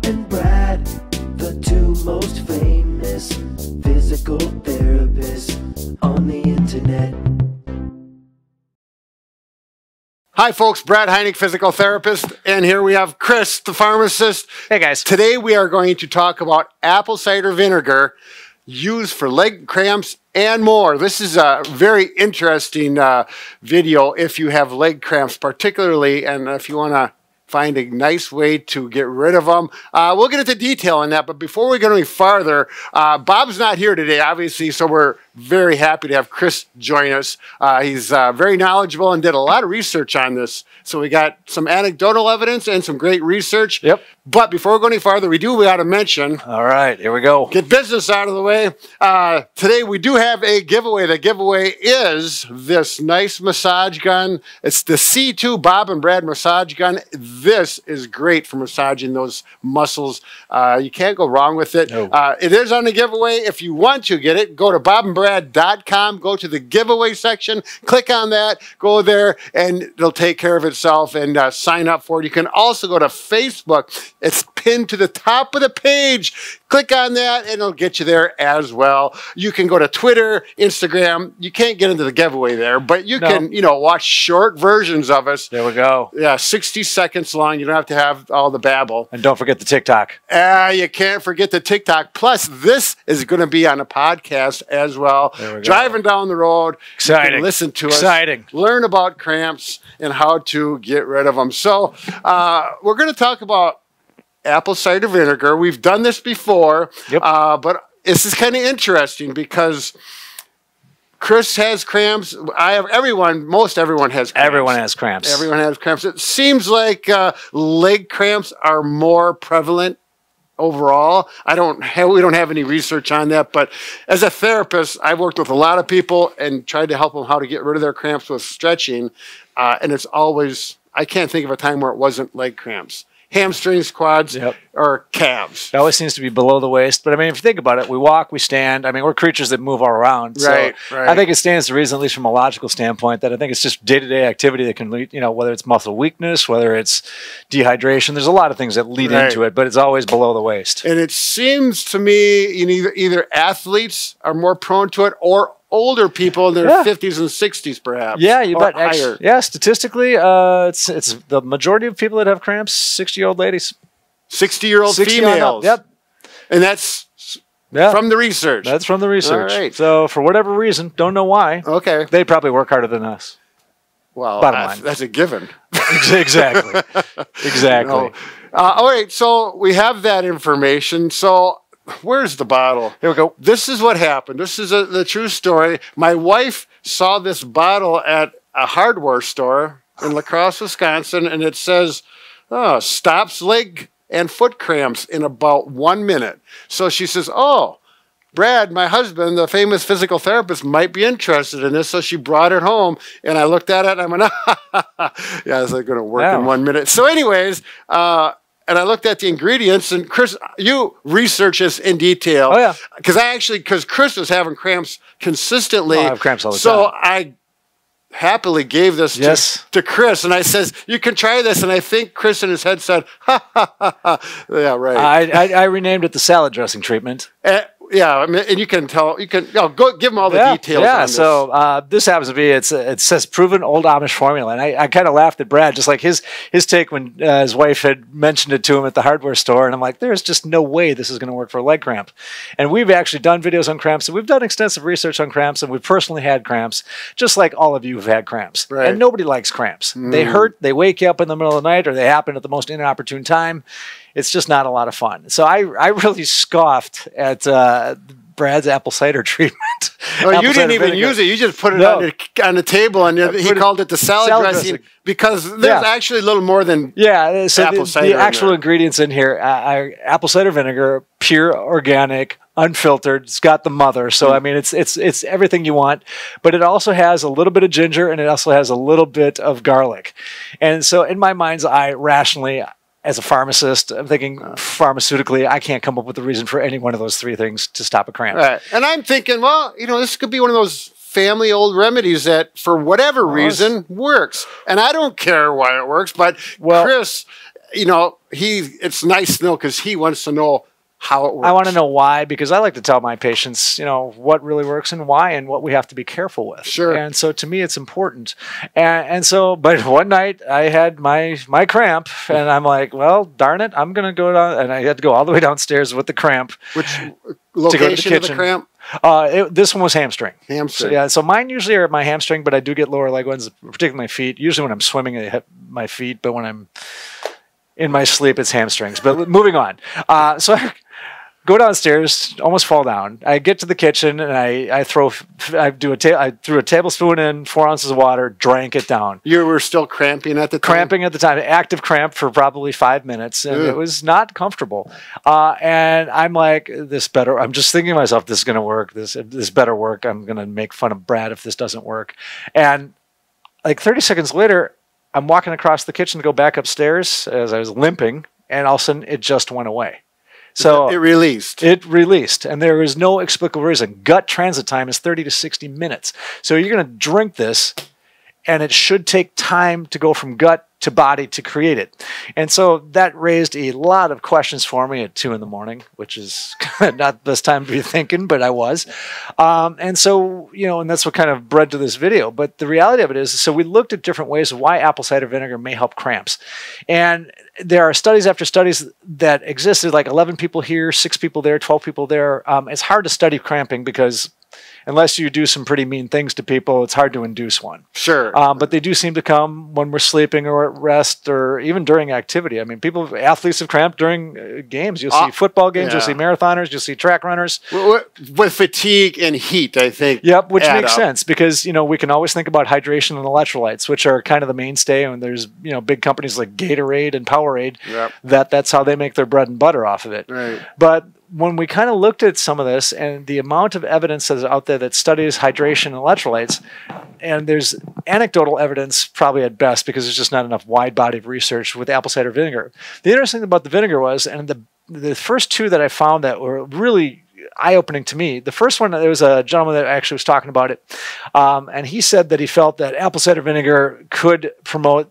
and Brad, the two most famous physical therapists on the internet. Hi folks, Brad Heineck, physical therapist, and here we have Chris the Pharmacist. Hey guys. Today we are going to talk about apple cider vinegar used for leg cramps and more. This is a very interesting video if you have leg cramps particularly, and if you want to find a nice way to get rid of them. We'll get into detail on that, but before we go any farther, Bob's not here today, obviously, so we're very happy to have Chris join us. He's very knowledgeable and did a lot of research on this. So we got some anecdotal evidence and some great research. Yep. But before we go any farther, we got to mention. All right, here we go. Get business out of the way. Today we do have a giveaway. The giveaway is this nice massage gun. It's the C2 Bob and Brad massage gun. This is great for massaging those muscles. You can't go wrong with it. No. It is on the giveaway. If you want to get it, go to bobandbrad.com, go to the giveaway section, click on that, go there, and it'll take care of itself, and sign up for it. You can also go to Facebook. It's pinned to the top of the page. Click on that, and it'll get you there as well. You can go to Twitter, Instagram. You can't get into the giveaway there, but you can, watch short versions of us. There we go. Yeah, 60 seconds long. You don't have to have all the babble. And don't forget the TikTok. You can't forget the TikTok. Plus, this is going to be on a podcast as well. There we go. Driving down the road. Exciting. You can listen to us. Exciting. Learn about cramps and how to get rid of them. So, we're going to talk about apple cider vinegar. We've done this before, yep. But this is kind of interesting because Chris has cramps. Most everyone has cramps. Everyone has cramps. Everyone has cramps. It seems like leg cramps are more prevalent overall. We don't have any research on that, but as a therapist, I've worked with a lot of people and tried to help them how to get rid of their cramps with stretching, and it's always, I can't think of a time where it wasn't leg cramps. Hamstrings, quads, yep. or calves. It always seems to be below the waist. But I mean, if you think about it, we walk, we stand. I mean, we're creatures that move all around. Right, so right. I think it stands to reason, at least from a logical standpoint, that I think it's just day-to-day activity that can lead, whether it's muscle weakness, whether it's dehydration. There's a lot of things that lead into it, but it's always below the waist. And it seems to me either athletes are more prone to it or older people in their 50s and 60s, perhaps. Yeah, you bet. Higher. Yeah, statistically, it's the majority of people that have cramps, 60-year-old ladies. 60-year-old females. Yep. And that's from the research. That's from the research. All right. So for whatever reason, don't know why, okay, they probably work harder than us. Well, bottom line. That's a given. Exactly. Exactly. All right, so we have that information. So where's the bottle? Here we go. This is what happened. This is the true story. My wife saw this bottle at a hardware store in La Crosse, Wisconsin, and it says, stops leg and foot cramps in about 1 minute. So she says, Brad, my husband, the famous physical therapist, might be interested in this. So she brought it home, and I looked at it, and I went, yeah, it's going to work in 1 minute. So anyways, and I looked at the ingredients, and Chris, you research this in detail. Oh, yeah. Because Chris was having cramps consistently. I have cramps all the time. So I happily gave this to Chris, and I says, you can try this. And I think Chris in his head said, ha, ha, ha, ha. Yeah, right. I renamed it the salad dressing treatment. Yeah, I mean, and you can tell, go give them all the details on this. So this happens to be, it says proven old Amish formula. And I kind of laughed at Brad, just like his take when his wife had mentioned it to him at the hardware store. And I'm like, there's just no way this is going to work for a leg cramp. And we've actually done videos on cramps, and we've done extensive research on cramps, and we've personally had cramps, just like all of you have had cramps. Right. And nobody likes cramps. They hurt, they wake you up in the middle of the night, or they happen at the most inopportune time. It's just not a lot of fun. So I really scoffed at Brad's apple cider treatment. Oh, you didn't even use it. You just put it on the table, and he called it the salad dressing because there's actually a little more than apple cider. The actual ingredients in here are apple cider vinegar, pure, organic, unfiltered. It's got the mother. So, I mean, it's everything you want. But it also has a little bit of ginger, and it also has a little bit of garlic. And so in my mind's eye, rationally, as a pharmacist, I'm thinking pharmaceutically, I can't come up with a reason for any one of those three things to stop a cramp. Right. And I'm thinking, well, this could be one of those family old remedies that, for whatever reason, works. And I don't care why it works, but Chris you know, it's nice to know because he wants to know how it works. I want to know why, because I like to tell my patients, you know, what really works and why and what we have to be careful with. Sure. And so to me, it's important. And so, but one night I had my cramp and I'm like, well, darn it, I'm going to go down. And I had to go all the way downstairs with the cramp. Which location of the cramp? This one was hamstring. Hamstring. So, yeah, so mine usually are at my hamstring, but I do get lower leg ones, particularly my feet. Usually when I'm swimming, they hit my feet, but when I'm in my sleep, it's hamstrings. But moving on. So I go downstairs, almost fall down. I get to the kitchen and I threw a tablespoon in, 4 ounces of water, drank it down. You were still cramping at the time? Cramping at the time, active cramp for probably 5 minutes, and it was not comfortable. And I'm like, I'm just thinking to myself, this is going to work. This better work. I'm going to make fun of Brad if this doesn't work. And like 30 seconds later, I'm walking across the kitchen to go back upstairs as I was limping, and all of a sudden it just went away. So it released. It released, and there is no explicable reason. Gut transit time is 30 to 60 minutes. So you're going to drink this, and it should take time to go from gut to body to create it. And so that raised a lot of questions for me at 2 in the morning, which is not the best time to be thinking, but I was. And so, you know, and that's what kind of bred to this video. But the reality of it is, so we looked at different ways of why apple cider vinegar may help cramps. And there are studies after studies that existed, like 11 people here, 6 people there, 12 people there. It's hard to study cramping because unless you do some pretty mean things to people, it's hard to induce one. Sure. But they do seem to come when we're sleeping or at rest or even during activity. I mean, athletes have cramped during games. You'll see football games, you'll see marathoners, you'll see track runners. With fatigue and heat, I think. Yep, which makes sense because, you know, we can always think about hydration and electrolytes, which are kind of the mainstay. And there's, you know, big companies like Gatorade and Powerade, that's how they make their bread and butter off of it. Right. But when we kind of looked at some of this and the amount of evidence that is out there that studies hydration and electrolytes, and there's anecdotal evidence probably at best because there's just not enough wide body of research with apple cider vinegar. The interesting thing about the vinegar was, and the first two that I found that were really eye-opening to me. The first one, there was a gentleman that actually was talking about it, and he said that he felt that apple cider vinegar could promote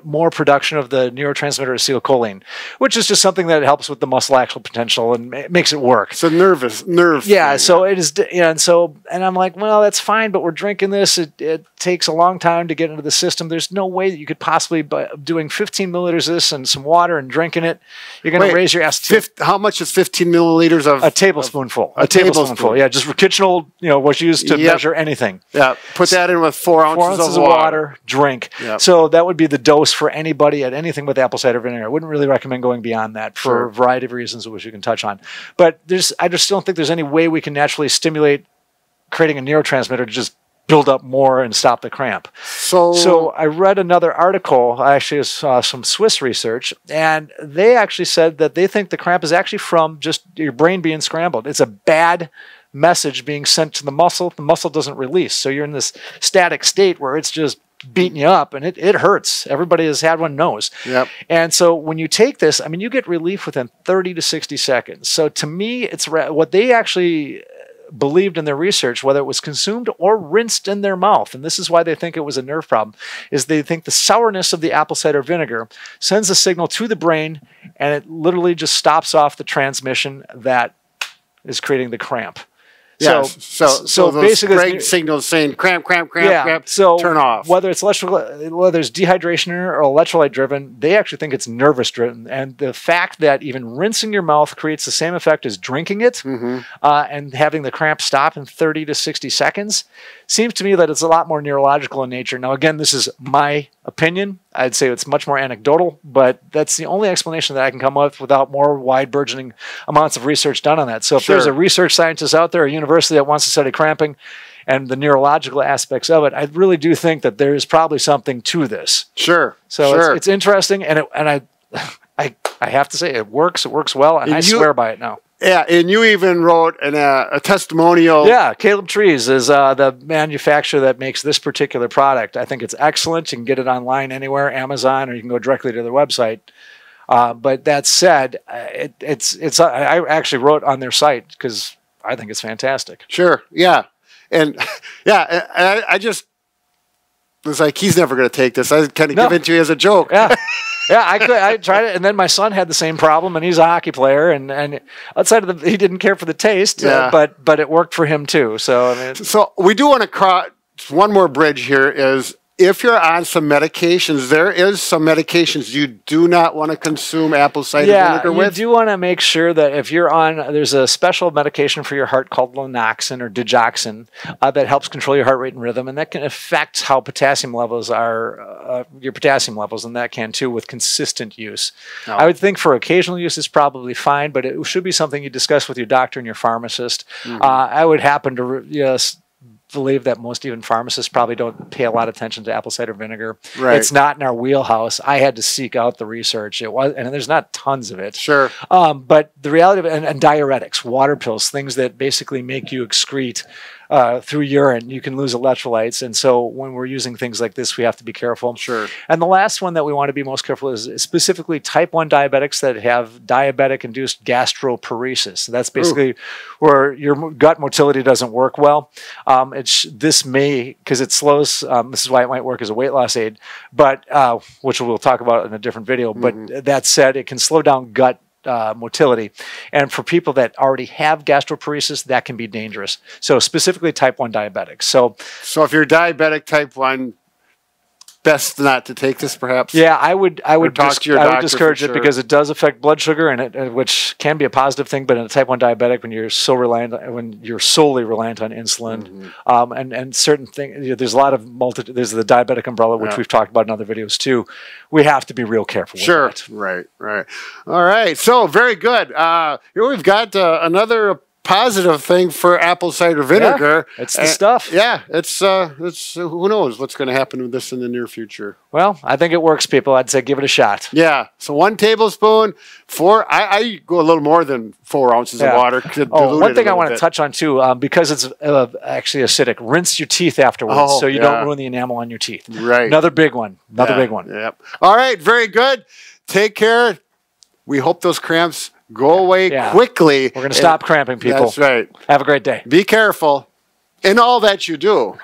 more production of the neurotransmitter acetylcholine, which is just something that helps with the muscle action potential and makes it work. So nerve. Yeah. So it is. Yeah, and I'm like, well, that's fine, but we're drinking this. It takes a long time to get into the system. There's no way that you could possibly, by doing 15 milliliters of this and some water and drinking it, you're going to raise your astute. How much is 15 milliliters of? A tablespoonful. A tablespoonful. Yeah. Just kitchen old, you know, was used to measure anything. Yeah. Put that in with 4 ounces of water. Drink. Yep. So that would be the dose for anybody at anything with apple cider vinegar. I wouldn't really recommend going beyond that for a variety of reasons, which you can touch on. But I just don't think there's any way we can naturally stimulate creating a neurotransmitter to just build up more and stop the cramp. So I read another article. I actually saw some Swiss research, and they actually said that they think the cramp is actually from just your brain being scrambled. It's a bad message being sent to the muscle. The muscle doesn't release. So you're in this static state where it's just beating you up, and it hurts. Everybody has had one knows. Yep. And so when you take this, I mean, you get relief within 30 to 60 seconds. So to me, it's what they actually believed in their research, whether it was consumed or rinsed in their mouth, and this is why they think it was a nerve problem, is they think the sourness of the apple cider vinegar sends a signal to the brain, and it literally just stops off the transmission that is creating the cramp. Yes. So basically, great signals saying cramp, so turn off. Whether it's dehydration or electrolyte driven, they actually think it's nervous driven. And the fact that even rinsing your mouth creates the same effect as drinking it, and having the cramp stop in 30 to 60 seconds seems to me that it's a lot more neurological in nature. Now, again, this is my opinion. I'd say it's much more anecdotal, but that's the only explanation that I can come up with without more wide burgeoning amounts of research done on that. So if there's a research scientist out there, a university that wants to study cramping and the neurological aspects of it, I really do think that there is probably something to this. Sure. So it's interesting, and I have to say it works. It works well, and I swear by it now. Yeah, and you even wrote a testimonial. Yeah, Caleb Trees is the manufacturer that makes this particular product. I think it's excellent. You can get it online anywhere, Amazon, or you can go directly to their website. But that said, I actually wrote on their site because I think it's fantastic. Sure, yeah. And I just was like, he's never going to take this. I kind of give it to you as a joke. Yeah. Yeah, I tried it, and then my son had the same problem, and he's a hockey player, and outside of he didn't care for the taste, but it worked for him too. So I mean, so we do want to cross one more bridge here. Is if you're on some medications, there is some medications you do not want to consume apple cider vinegar with. You do want to make sure that if you're on, there's a special medication for your heart called Lonoxin or digoxin that helps control your heart rate and rhythm, and that can affect how potassium levels are, your potassium levels, and that can too with consistent use. Oh. I would think for occasional use is probably fine, but it should be something you discuss with your doctor and your pharmacist. I would happen to believe that most even pharmacists probably don't pay a lot of attention to apple cider vinegar. Right. It's not in our wheelhouse. I had to seek out the research. It was, and there's not tons of it. Sure. But the reality of it, and diuretics, water pills, things that basically make you excrete through urine, you can lose electrolytes. And so when we're using things like this, we have to be careful. Sure. And the last one that we want to be most careful is specifically type 1 diabetics that have diabetic-induced gastroparesis. So that's basically where your gut motility doesn't work well. This may, because it slows, this is why it might work as a weight loss aid, but which we'll talk about in a different video. But that said, it can slow down gut motility, and for people that already have gastroparesis, that can be dangerous. So specifically type 1 diabetics. So if you're diabetic type 1, best not to take this, perhaps. Yeah, I would discourage it because it does affect blood sugar, and which can be a positive thing. But in a type 1 diabetic, when you're solely reliant on insulin, and certain things, there's a lot of there's the diabetic umbrella, which we've talked about in other videos too. We have to be real careful with that. Right. All right. So very good. Here we've got another positive thing for apple cider vinegar. Yeah, it's the stuff. Yeah, it's who knows what's going to happen with this in the near future. Well, I think it works, people. I'd say give it a shot. Yeah. So 1 tablespoon, I go a little more than 4 ounces of water. One thing I want to touch on too, because it's actually acidic, rinse your teeth afterwards so you don't ruin the enamel on your teeth. Right. Another big one. Big one. Yep. All right. Very good. Take care. We hope those cramps go away quickly. We're going to stop cramping, people. That's right. Have a great day. Be careful in all that you do.